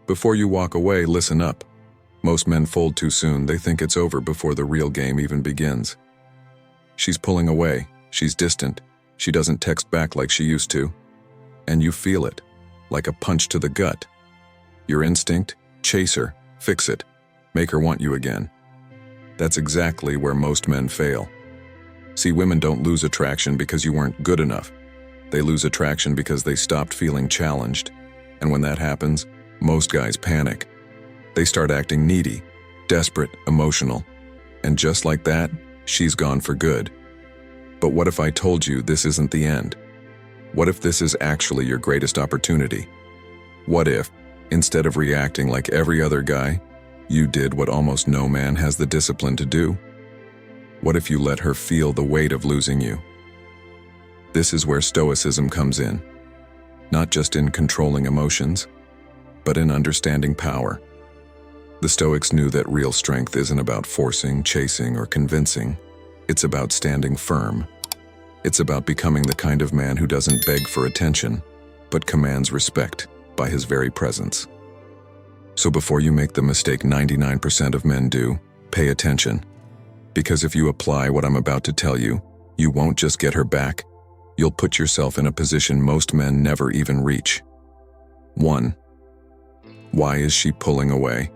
Before you walk away, listen up. Most men fold too soon. They think it's over before the real game even begins. She's pulling away. She's distant. She doesn't text back like she used to. And you feel it, like a punch to the gut. Your instinct, chase her, fix it, make her want you again. That's exactly where most men fail. See, women don't lose attraction because you weren't good enough. They lose attraction because they stopped feeling challenged. And when that happens, most guys panic. They start acting needy, desperate, emotional. And just like that, she's gone for good. But what if I told you this isn't the end? What if this is actually your greatest opportunity? What if, instead of reacting like every other guy, you did what almost no man has the discipline to do? What if you let her feel the weight of losing you? This is where Stoicism comes in. Not just in controlling emotions, but in understanding power. The Stoics knew that real strength isn't about forcing, chasing, or convincing. It's about standing firm. It's about becoming the kind of man who doesn't beg for attention, but commands respect by his very presence. So before you make the mistake 99% of men do, pay attention. Because if you apply what I'm about to tell you, you won't just get her back, you'll put yourself in a position most men never even reach. 1. Why is she pulling away?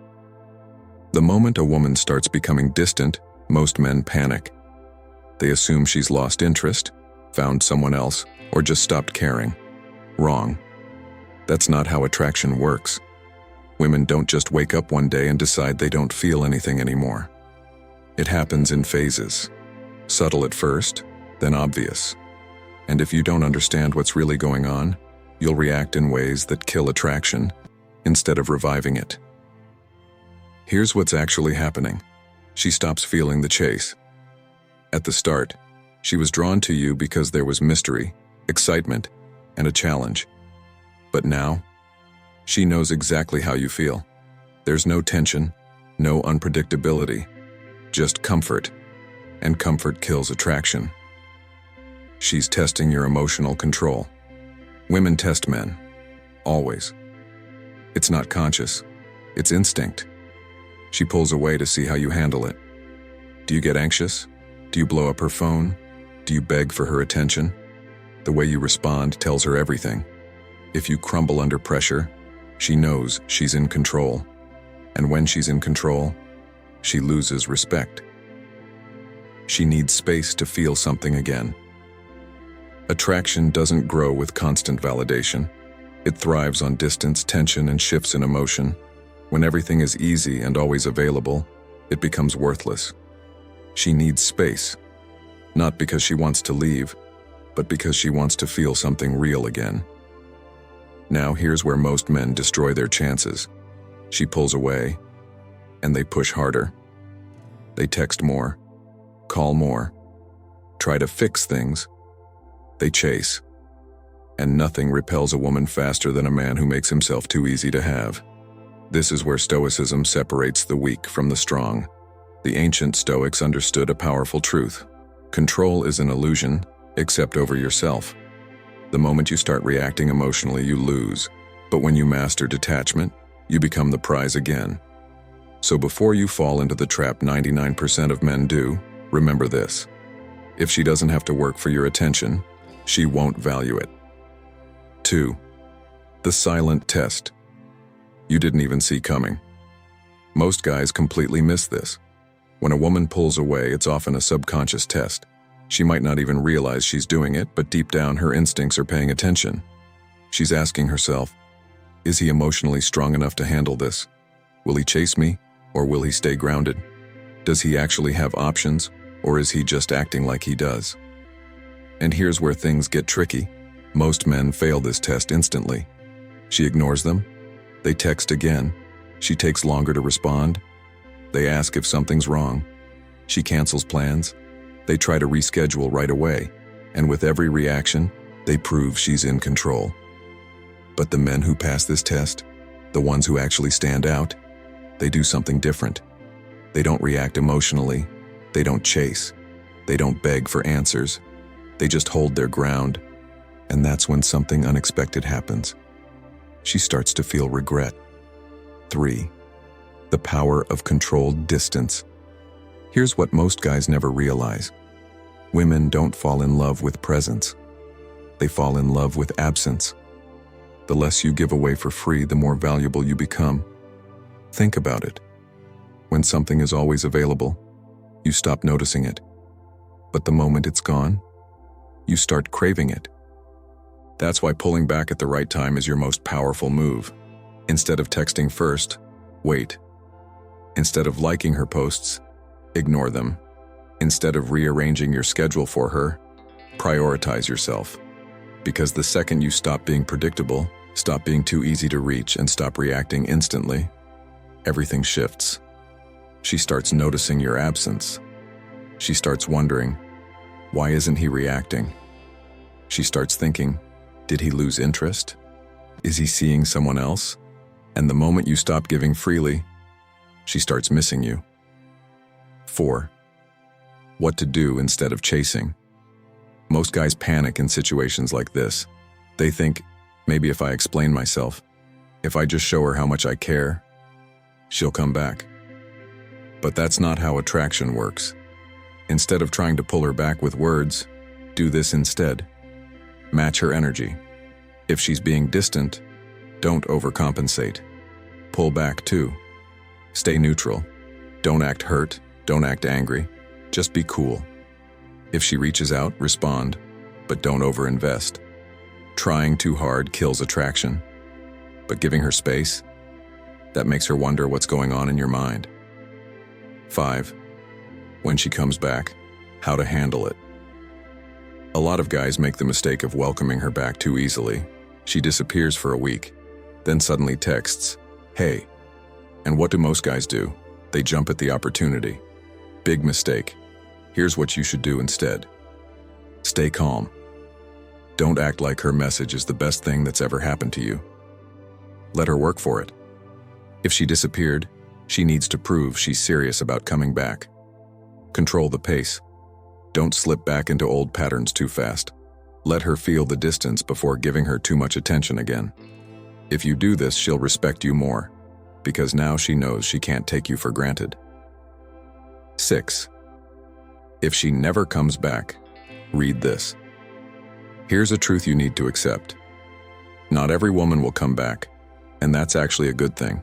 The moment a woman starts becoming distant, most men panic. They assume she's lost interest, found someone else, or just stopped caring. Wrong. That's not how attraction works. Women don't just wake up one day and decide they don't feel anything anymore. It happens in phases. Subtle at first, then obvious. And if you don't understand what's really going on, you'll react in ways that kill attraction instead of reviving it. Here's what's actually happening. She stops feeling the chase. At the start, she was drawn to you because there was mystery, excitement, and a challenge. But now, she knows exactly how you feel. There's no tension, no unpredictability, just comfort, and comfort kills attraction. She's testing your emotional control. Women test men, always. It's not conscious, it's instinct. She pulls away to see how you handle it. Do you get anxious? Do you blow up her phone? Do you beg for her attention? The way you respond tells her everything. If you crumble under pressure, she knows she's in control. And when she's in control, she loses respect. She needs space to feel something again. Attraction doesn't grow with constant validation. It thrives on distance, tension, and shifts in emotion. When everything is easy and always available, it becomes worthless. She needs space, not because she wants to leave, but because she wants to feel something real again. Now here's where most men destroy their chances. She pulls away, and they push harder. They text more, call more, try to fix things. They chase. And nothing repels a woman faster than a man who makes himself too easy to have. This is where Stoicism separates the weak from the strong. The ancient Stoics understood a powerful truth. Control is an illusion, except over yourself. The moment you start reacting emotionally, you lose. But when you master detachment, you become the prize again. So before you fall into the trap 99% of men do, remember this. If she doesn't have to work for your attention, she won't value it. 2. The silent test. You didn't even see coming. Most guys completely miss this. When a woman pulls away, it's often a subconscious test. She might not even realize she's doing it, but deep down her instincts are paying attention. She's asking herself, is he emotionally strong enough to handle this? Will he chase me, or will he stay grounded? Does he actually have options, or is he just acting like he does? And here's where things get tricky. Most men fail this test instantly. She ignores them. They text again. She takes longer to respond. They ask if something's wrong. She cancels plans. They try to reschedule right away. And with every reaction, they prove she's in control. But the men who pass this test, the ones who actually stand out, they do something different. They don't react emotionally. They don't chase. They don't beg for answers. They just hold their ground. And that's when something unexpected happens. She starts to feel regret. 3. The power of controlled distance. Here's what most guys never realize. Women don't fall in love with presence. They fall in love with absence. The less you give away for free, the more valuable you become. Think about it. When something is always available, you stop noticing it. But the moment it's gone, you start craving it. That's why pulling back at the right time is your most powerful move. Instead of texting first, wait. Instead of liking her posts, ignore them. Instead of rearranging your schedule for her, prioritize yourself. Because the second you stop being predictable, stop being too easy to reach, and stop reacting instantly, everything shifts. She starts noticing your absence. She starts wondering, why isn't he reacting? She starts thinking, did he lose interest? Is he seeing someone else? And the moment you stop giving freely, she starts missing you. 4. What to do instead of chasing. Most guys panic in situations like this. They think, maybe if I explain myself, if I just show her how much I care, she'll come back. But that's not how attraction works. Instead of trying to pull her back with words, do this instead. Match her energy. If she's being distant, don't overcompensate. Pull back too. Stay neutral. Don't act hurt, don't act angry. Just be cool. If she reaches out, respond, but don't overinvest. Trying too hard kills attraction. But giving her space, that makes her wonder what's going on in your mind. 5. When she comes back, how to handle it. A lot of guys make the mistake of welcoming her back too easily. She disappears for a week, then suddenly texts, "Hey." And what do most guys do? They jump at the opportunity. Big mistake. Here's what you should do instead. Stay calm. Don't act like her message is the best thing that's ever happened to you. Let her work for it. If she disappeared, she needs to prove she's serious about coming back. Control the pace. Don't slip back into old patterns too fast. Let her feel the distance before giving her too much attention again. If you do this, she'll respect you more, because now she knows she can't take you for granted. 6. If she never comes back, read this. Here's a truth you need to accept. Not every woman will come back, and that's actually a good thing.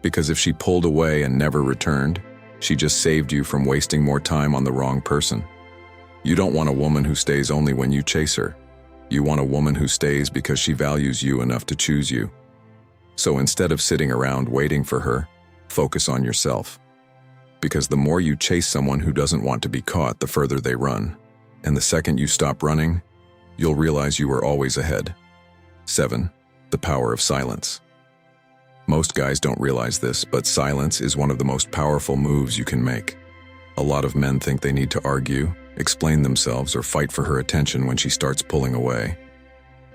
Because if she pulled away and never returned, she just saved you from wasting more time on the wrong person. You don't want a woman who stays only when you chase her. You want a woman who stays because she values you enough to choose you. So instead of sitting around waiting for her, focus on yourself. Because the more you chase someone who doesn't want to be caught, the further they run. And the second you stop running, you'll realize you were always ahead. 7. The power of silence. Most guys don't realize this, but silence is one of the most powerful moves you can make. A lot of men think they need to argue, explain themselves, or fight for her attention when she starts pulling away.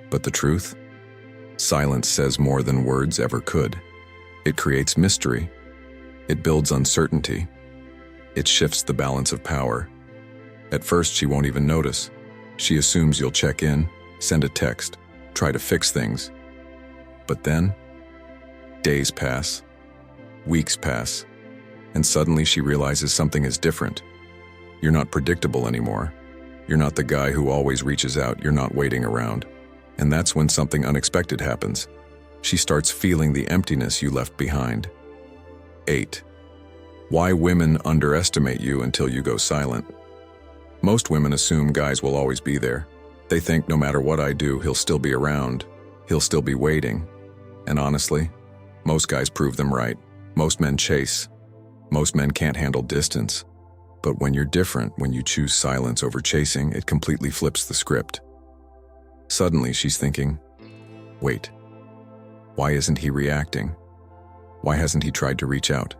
But the truth? Silence says more than words ever could. It creates mystery. It builds uncertainty. It shifts the balance of power. At first, she won't even notice. She assumes you'll check in, send a text, try to fix things. But then, days pass, weeks pass, and suddenly she realizes something is different. You're not predictable anymore. You're not the guy who always reaches out. You're not waiting around. And that's when something unexpected happens. She starts feeling the emptiness you left behind. 8. Why women underestimate you until you go silent. Most women assume guys will always be there. They think no matter what I do, he'll still be around. He'll still be waiting. And honestly, most guys prove them right. Most men chase. Most men can't handle distance. But when you're different, when you choose silence over chasing, it completely flips the script. Suddenly she's thinking, wait, why isn't he reacting? Why hasn't he tried to reach out?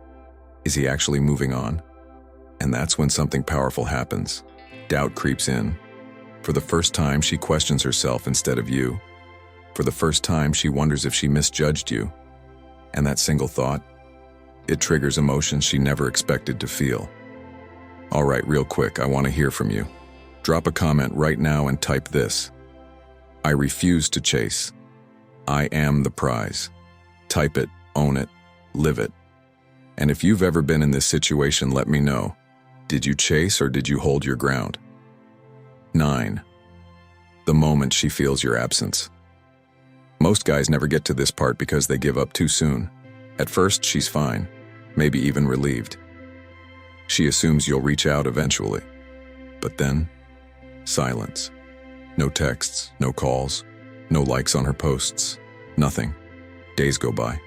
Is he actually moving on? And that's when something powerful happens. Doubt creeps in. For the first time, she questions herself instead of you. For the first time, she wonders if she misjudged you. And that single thought, it triggers emotions she never expected to feel. All right, real quick, I want to hear from you. Drop a comment right now and type this. I refuse to chase. I am the prize. Type it, own it, Live it. And if you've ever been in this situation, let me know. Did you chase or did you hold your ground? 9. The moment she feels your absence. Most guys never get to this part because they give up too soon. At first, she's fine, maybe even relieved. She assumes you'll reach out eventually. But then, silence. No texts, no calls, no likes on her posts, nothing. Days go by.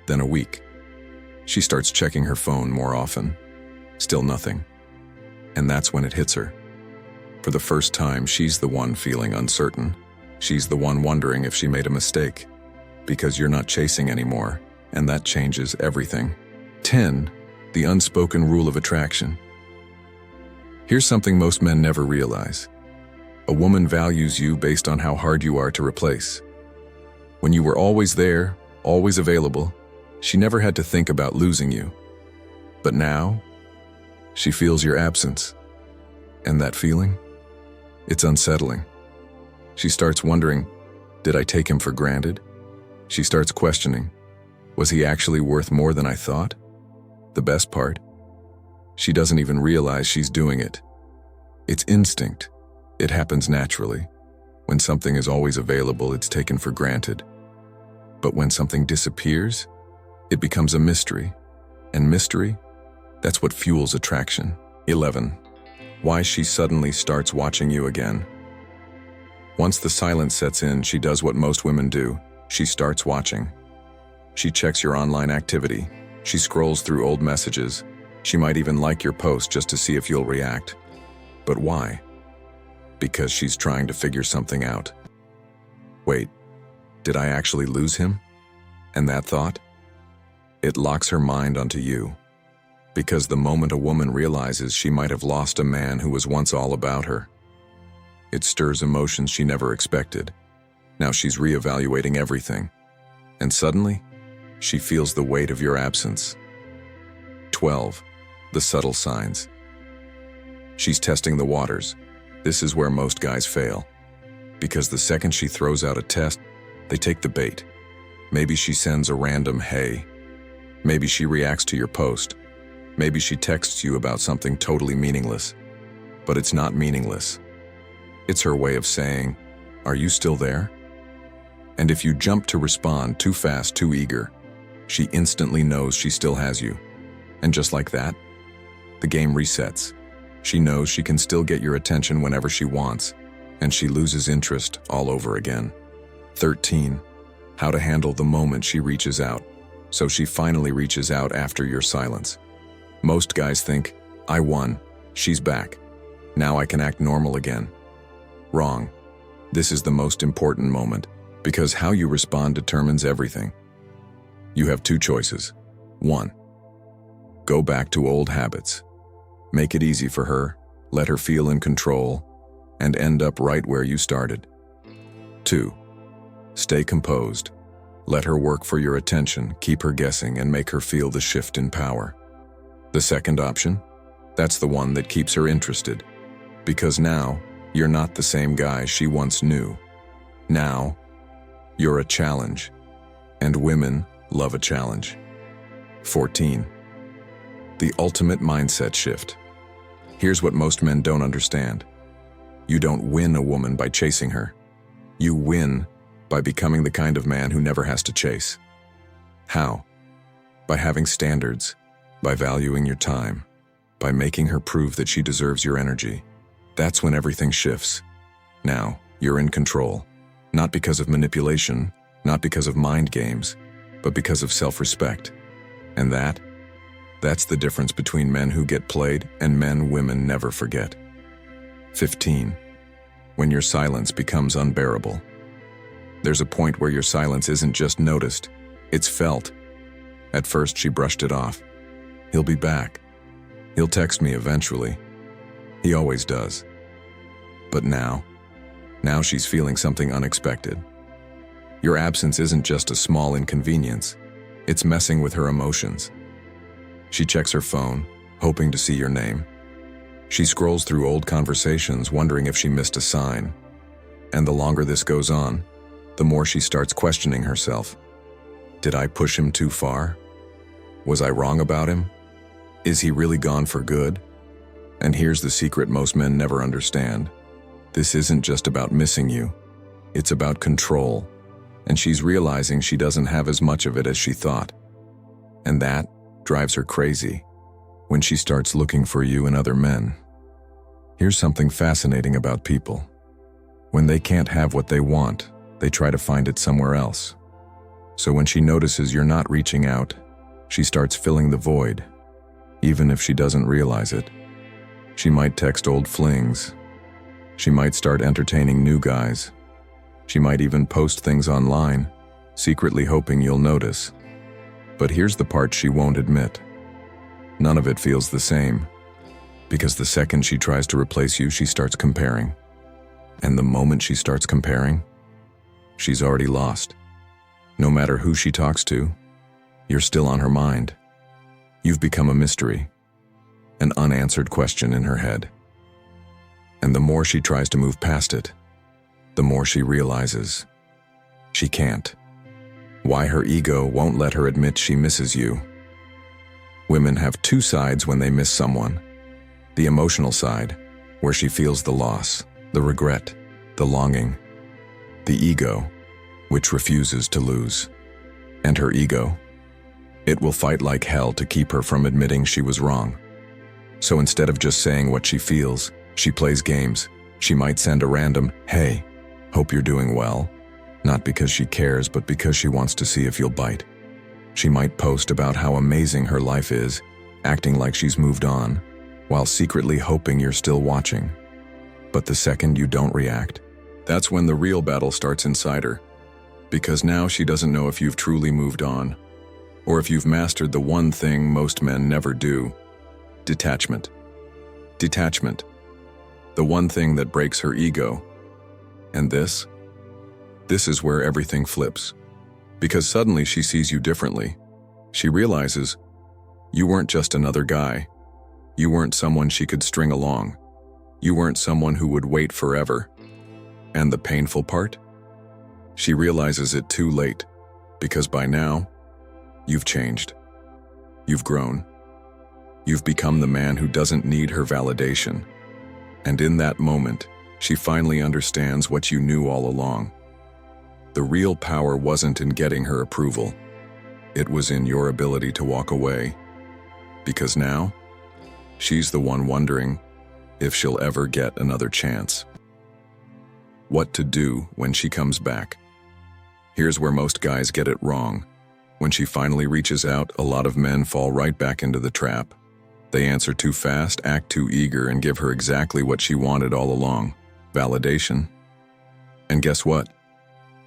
Then a week. She starts checking her phone more often. Still nothing. And that's when it hits her. For the first time, she's the one feeling uncertain. She's the one wondering if she made a mistake. Because you're not chasing anymore, and that changes everything. 10. The unspoken rule of attraction. Here's something most men never realize. A woman values you based on how hard you are to replace. When you were always there, always available, she never had to think about losing you. But now, she feels your absence. And that feeling? It's unsettling. She starts wondering, did I take him for granted? She starts questioning, was he actually worth more than I thought? The best part? She doesn't even realize she's doing it. It's instinct. It happens naturally. When something is always available, it's taken for granted. But when something disappears, it becomes a mystery. And mystery, that's what fuels attraction. 11. Why she suddenly starts watching you again. Once the silence sets in, she does what most women do. She starts watching. She checks your online activity. She scrolls through old messages. She might even like your post just to see if you'll react. But why? Because she's trying to figure something out. Wait, did I actually lose him? And that thought? It locks her mind onto you. Because the moment a woman realizes she might have lost a man who was once all about her, it stirs emotions she never expected. Now she's reevaluating everything. And suddenly, she feels the weight of your absence. 12. The subtle signs. She's testing the waters. This is where most guys fail. Because the second she throws out a test, they take the bait. Maybe she sends a random "hey." Maybe she reacts to your post. Maybe she texts you about something totally meaningless. But it's not meaningless. It's her way of saying, "Are you still there?" And if you jump to respond too fast, too eager, she instantly knows she still has you. And just like that, the game resets. She knows she can still get your attention whenever she wants, and she loses interest all over again. 13. How to handle the moment she reaches out. So she finally reaches out after your silence. Most guys think, I won, she's back. Now I can act normal again. Wrong. This is the most important moment, because how you respond determines everything. You have two choices. 1. Go back to old habits. Make it easy for her, let her feel in control, and end up right where you started. 2. Stay composed. Let her work for your attention, keep her guessing, and make her feel the shift in power. The second option? That's the one that keeps her interested. Because now, you're not the same guy she once knew. Now, you're a challenge. And women love a challenge. 14. The ultimate mindset shift. Here's what most men don't understand. You don't win a woman by chasing her. You win by becoming the kind of man who never has to chase. How? By having standards, by valuing your time, by making her prove that she deserves your energy. That's when everything shifts. Now, you're in control. Not because of manipulation, not because of mind games, but because of self-respect. And that's the difference between men who get played and men women never forget. 15. When your silence becomes unbearable. There's a point where your silence isn't just noticed, it's felt. At first, she brushed it off. He'll be back. He'll text me eventually. He always does. But now she's feeling something unexpected. Your absence isn't just a small inconvenience, it's messing with her emotions. She checks her phone, hoping to see your name. She scrolls through old conversations, wondering if she missed a sign. And the longer this goes on, the more she starts questioning herself. Did I push him too far? Was I wrong about him? Is he really gone for good? And here's the secret most men never understand. This isn't just about missing you. It's about control. And she's realizing she doesn't have as much of it as she thought. And that drives her crazy when she starts looking for you in other men. Here's something fascinating about people. When they can't have what they want, they try to find it somewhere else. So when she notices you're not reaching out, she starts filling the void, even if she doesn't realize it. She might text old flings. She might start entertaining new guys. She might even post things online, secretly hoping you'll notice. But here's the part she won't admit. None of it feels the same, because the second she tries to replace you, she starts comparing. And the moment she starts comparing, she's already lost. No matter who she talks to, you're still on her mind. You've become a mystery, an unanswered question in her head. And the more she tries to move past it, the more she realizes she can't. Why her ego won't let her admit she misses you. Women have two sides when they miss someone. The emotional side, where she feels the loss, the regret, the longing. The ego, which refuses to lose. And her ego, it will fight like hell to keep her from admitting she was wrong. So instead of just saying what she feels, she plays games. She might send a random, "Hey, hope you're doing well," not because she cares, but because she wants to see if you'll bite. She might post about how amazing her life is, acting like she's moved on, while secretly hoping you're still watching. But the second you don't react, that's when the real battle starts inside her. Because now she doesn't know if you've truly moved on, or if you've mastered the one thing most men never do: detachment. Detachment. The one thing that breaks her ego. And this is where everything flips. Because suddenly she sees you differently. She realizes you weren't just another guy. You weren't someone she could string along. You weren't someone who would wait forever. And the painful part? She realizes it too late, because by now, you've changed. You've grown. You've become the man who doesn't need her validation. And in that moment, she finally understands what you knew all along. The real power wasn't in getting her approval. It was in your ability to walk away. Because now, she's the one wondering if she'll ever get another chance. What to do when she comes back. Here's where most guys get it wrong. When she finally reaches out, a lot of men fall right back into the trap. They answer too fast, act too eager, and give her exactly what she wanted all along: validation. And guess what?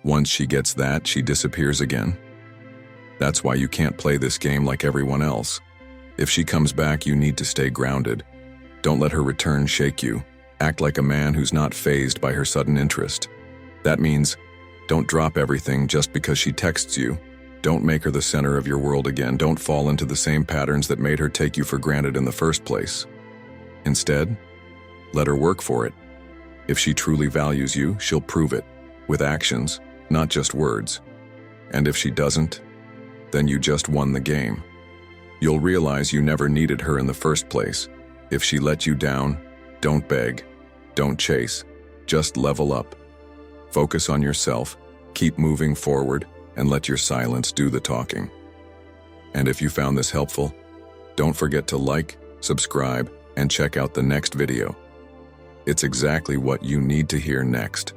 Once she gets that, she disappears again. That's why you can't play this game like everyone else. If she comes back, you need to stay grounded. Don't let her return shake you. Act like a man who's not fazed by her sudden interest. That means, don't drop everything just because she texts you. Don't make her the center of your world again. Don't fall into the same patterns that made her take you for granted in the first place. Instead, let her work for it. If she truly values you, she'll prove it, with actions, not just words. And if she doesn't, then you just won the game. You'll realize you never needed her in the first place. If she let you down, don't beg, don't chase, just level up. Focus on yourself, keep moving forward, and let your silence do the talking. And if you found this helpful, don't forget to like, subscribe, and check out the next video. It's exactly what you need to hear next.